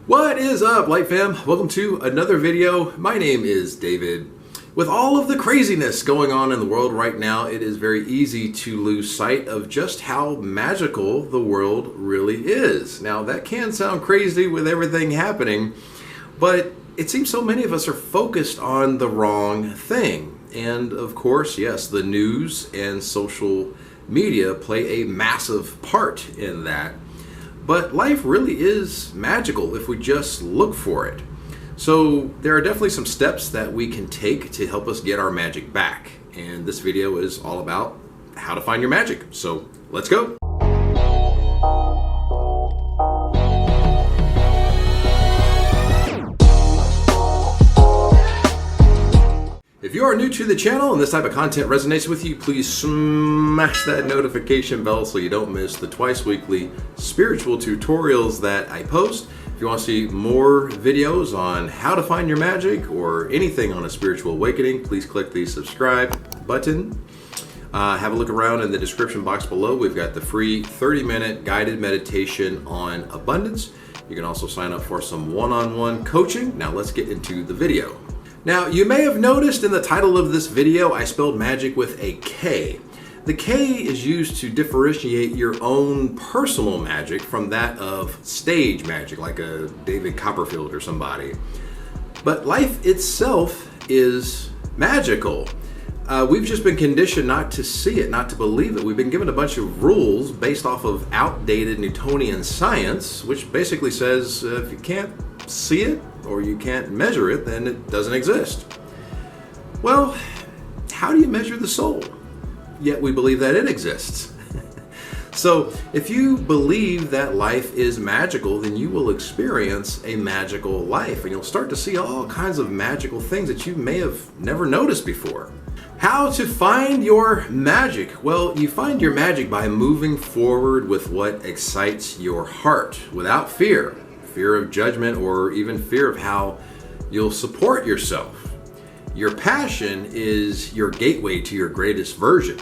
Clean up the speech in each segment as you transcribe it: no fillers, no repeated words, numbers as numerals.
What is up, Light Fam? Welcome to another video. My name is David. With all of the craziness going on in the world right now, it is very easy to lose sight of just how magical the world really is. Now, that can sound crazy with everything happening, but it seems so many of us are focused on the wrong thing. And of course, yes, the news and social media play a massive part in that. But life really is magical if we just look for it. So there are definitely some steps that we can take to help us get our magic back. And this video is all about how to find your magic. So let's go. If you are new to the channel and this type of content resonates with you, please smash that notification bell so you don't miss the twice weekly spiritual tutorials that I post. If you want to see more videos on how to find your magic or anything on a spiritual awakening, please click the subscribe button. Have a look around in the description box below. We've got the free 30-minute guided meditation on abundance. You can also sign up for some one-on-one coaching. Now let's get into the video. Now, you may have noticed in the title of this video, I spelled magic with a K. The K is used to differentiate your own personal magic from that of stage magic, like a David Copperfield or somebody. But life itself is magical. We've just been conditioned not to see it, not to believe it. We've been given a bunch of rules based off of outdated Newtonian science, which basically says if you can't see it or you can't measure it, then it doesn't exist. Well, how do you measure the soul? Yet we believe that it exists. So if you believe that life is magical, then you will experience a magical life, and you'll start to see all kinds of magical things that you may have never noticed before. How to find your magic? Well, you find your magic by moving forward with what excites your heart without fear. Fear of judgment, or even fear of how you'll support yourself. Your passion is your gateway to your greatest version.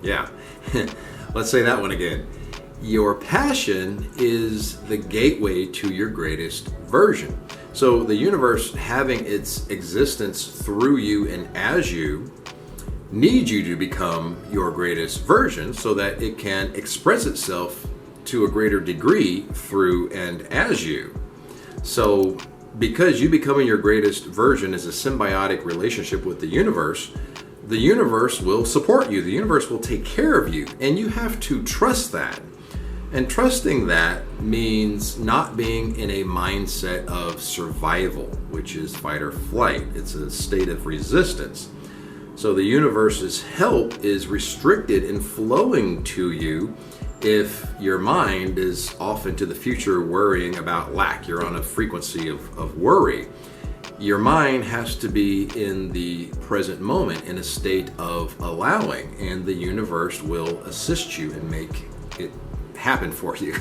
Yeah, let's say that one again. Your passion is the gateway to your greatest version. So the universe, having its existence through you and as you, needs you to become your greatest version so that it can express itself to a greater degree through and as you. So because you becoming your greatest version is a symbiotic relationship with the universe will support you. The universe will take care of you, and you have to trust that. And trusting that means not being in a mindset of survival, which is fight or flight. It's a state of resistance. So the universe's help is restricted in flowing to you if your mind is off into the future worrying about lack. You're on a frequency of worry. Your mind has to be in the present moment in a state of allowing, and the universe will assist you and make it happen for you.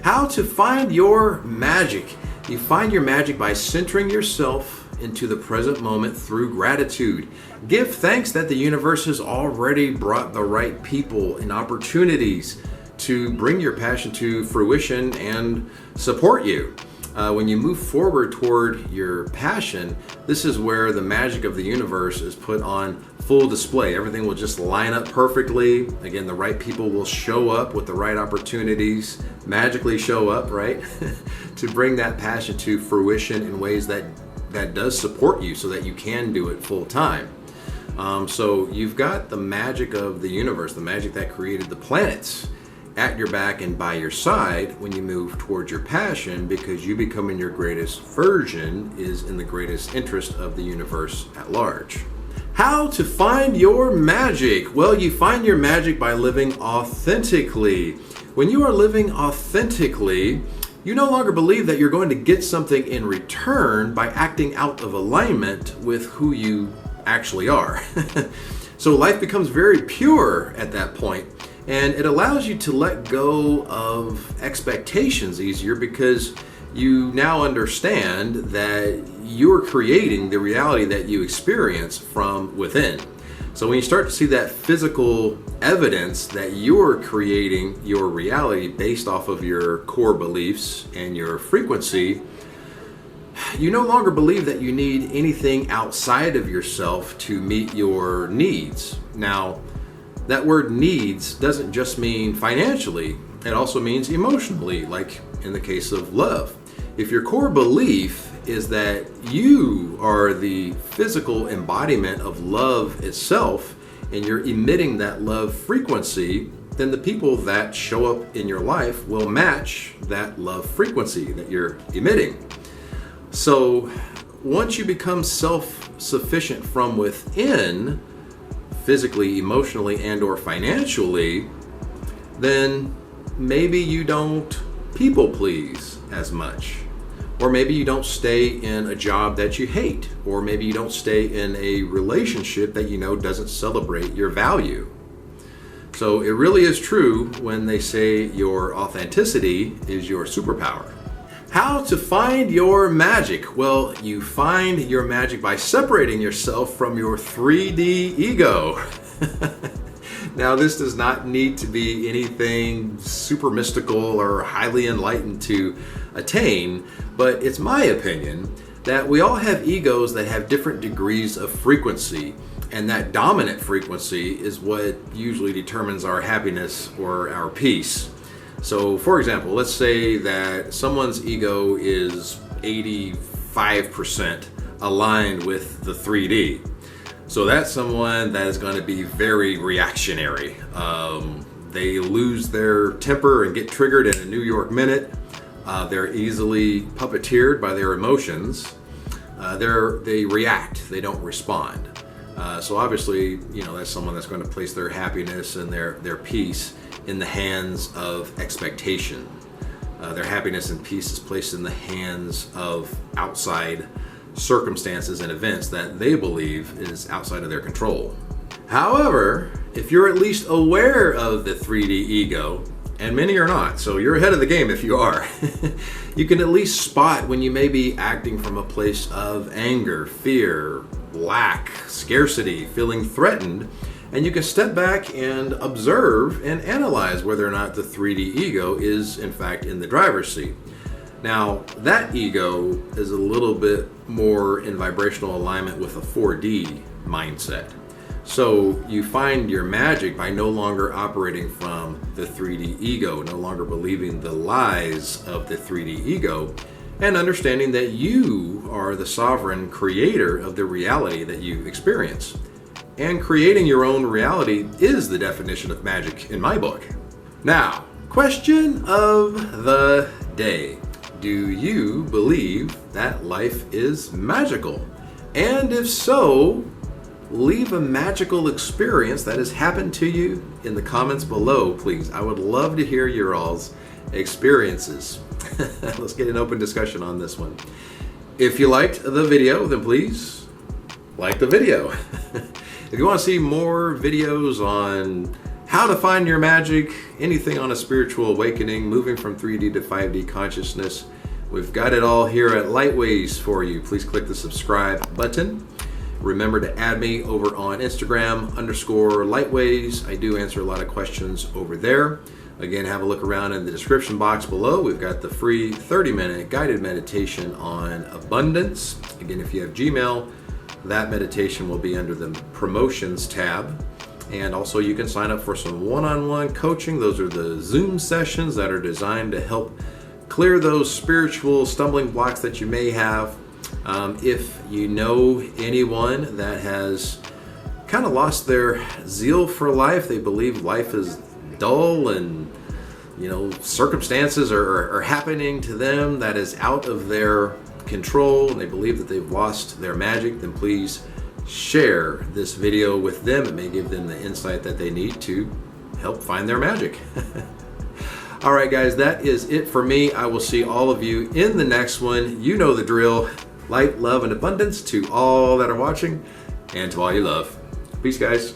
How to find your magic? You find your magic by centering yourself into the present moment through gratitude. Give thanks that the universe has already brought the right people and opportunities to bring your passion to fruition and support you. When you move forward toward your passion, this is where the magic of the universe is put on full display. Everything will just line up perfectly. Again, the right people will show up with the right opportunities, magically show up, right? to bring that passion to fruition in ways that does support you so that you can do it full time. So you've got the magic of the universe, the magic that created the planets, at your back and by your side when you move towards your passion, because you becoming your greatest version is in the greatest interest of the universe at large. How to find your magic? Well, you find your magic by living authentically. When you are living authentically, you no longer believe that you're going to get something in return by acting out of alignment with who you actually are. So life becomes very pure at that point. And it allows you to let go of expectations easier, because you now understand that you're creating the reality that you experience from within. So when you start to see that physical evidence that you're creating your reality based off of your core beliefs and your frequency, you no longer believe that you need anything outside of yourself to meet your needs. Now, that word needs doesn't just mean financially, it also means emotionally, like in the case of love. If your core belief is that you are the physical embodiment of love itself, and you're emitting that love frequency, then the people that show up in your life will match that love frequency that you're emitting. So once you become self-sufficient from within, physically, emotionally, and or financially, then maybe you don't people please as much. Or maybe you don't stay in a job that you hate. Or maybe you don't stay in a relationship that you know doesn't celebrate your value. So it really is true when they say your authenticity is your superpower. How to find your magic? Well, you find your magic by separating yourself from your 3D ego. Now, this does not need to be anything super mystical or highly enlightened to attain, but it's my opinion that we all have egos that have different degrees of frequency, and that dominant frequency is what usually determines our happiness or our peace. So, for example, let's say that someone's ego is 85% aligned with the 3D. So that's someone that is going to be very reactionary. They lose their temper and get triggered in a New York minute. They're easily puppeteered by their emotions. They react, they don't respond. So obviously, that's someone that's going to place their happiness and their peace in the hands of expectation. Their happiness and peace is placed in the hands of outside circumstances and events that they believe is outside of their control. However, if you're at least aware of the 3D ego, and many are not, so you're ahead of the game if you are, you can at least spot when you may be acting from a place of anger, fear, lack, scarcity, feeling threatened, and you can step back and observe and analyze whether or not the 3D ego is in fact in the driver's seat. Now, that ego is a little bit more in vibrational alignment with a 4D mindset. So you find your magic by no longer operating from the 3D ego, no longer believing the lies of the 3D ego, and understanding that you are the sovereign creator of the reality that you experience. And creating your own reality is the definition of magic in my book. Now, question of the day. Do you believe that life is magical? And if so, leave a magical experience that has happened to you in the comments below, please. I would love to hear your all's experiences. Let's get an open discussion on this one. If you liked the video, then please like the video. If you want to see more videos on how to find your magic, anything on a spiritual awakening, moving from 3D to 5D consciousness, we've got it all here at Lightways for you. Please click the subscribe button. Remember to add me over on Instagram _Lightways. I do answer a lot of questions over there. Again, have a look around in the description box below. We've got the free 30-minute guided meditation on abundance. Again, if you have Gmail, that meditation will be under the promotions tab. And also you can sign up for some one-on-one coaching. Those are the Zoom sessions that are designed to help clear those spiritual stumbling blocks that you may have. If you know anyone that has kind of lost their zeal for life, they believe life is dull and circumstances are happening to them that is out of their control, and they believe that they've lost their magic, then please share this video with them. It may give them the insight that they need to help find their magic. All right, guys, that is it for me. I will see all of you in the next one. You know the drill. Light, love, and abundance to all that are watching and to all you love. Peace, guys.